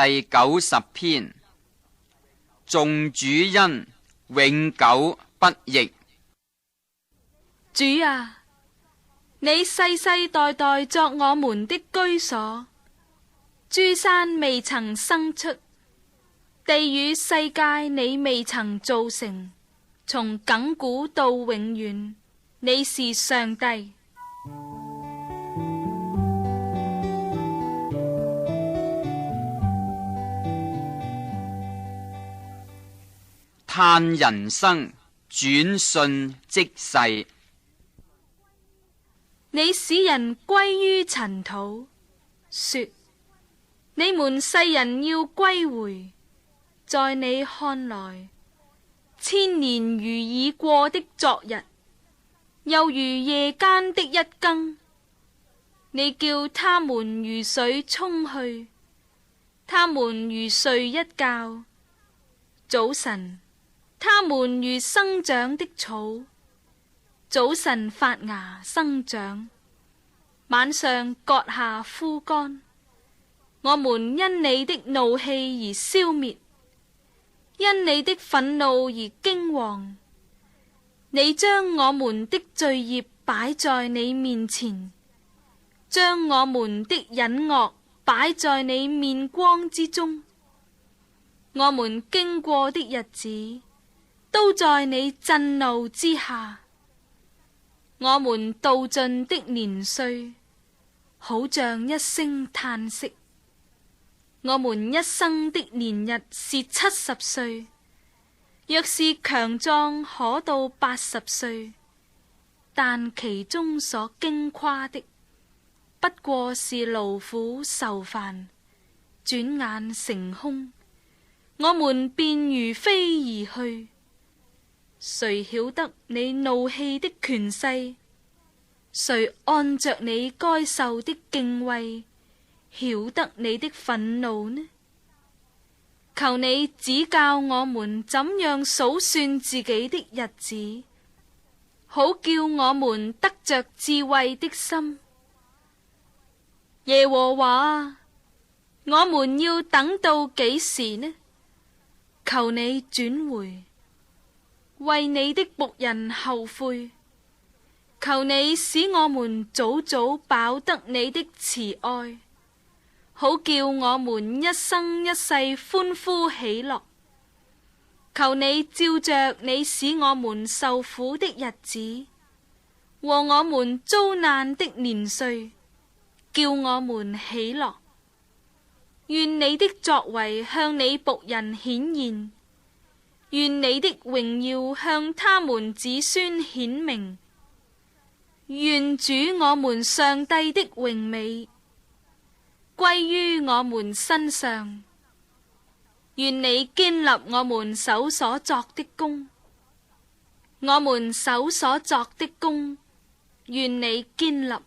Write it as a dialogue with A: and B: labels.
A: 第90篇，頌主恩，永久不易。
B: 主啊，你世世代代作我們的居所，諸山未曾生出，地與世界你未曾造成，從亙古到永遠，你是上帝。
A: 嘆人生，轉瞬即逝。
B: 你使人歸於塵土，說：你們世人要歸回。在你看來，千年如已過的昨日，又如夜間的一更。你叫他們如水沖去，他們如睡一覺。早晨，他們如生長的草，早晨發芽生長，晚上割下枯乾。我們因你的怒氣而消滅，因你的憤怒而驚惶。你將我們的罪孽擺在你面前，將我們的隱惡擺在你面光之中。我們經過的日子都在你震怒之下，我們度盡的年歲好像一聲嘆息。我們一生的年日是70歲，若是強壯可到80歲，但其中所經誇的不過是勞苦愁煩，轉眼成空，我們便如飛而去。誰曉得你怒氣的權勢？誰按着你該受的敬畏曉得你的憤怒呢？求你指教我們怎樣數算自己的日子，好叫我們得着智慧的心。耶和華啊，我們要等到幾時呢？求你轉回，為你的僕人後悔。求你使我們早早飽得你的慈愛，好叫我們一生一世歡呼喜樂。求你照着你使我們受苦的日子和我們遭難的年歲，叫我們喜樂。願你的作為向你僕人顯現，願你的榮耀向他們子孫顯明。願主我們上帝的榮美歸於我們身上。願你堅立我們手所作的工，我們手所作的工，願你堅立。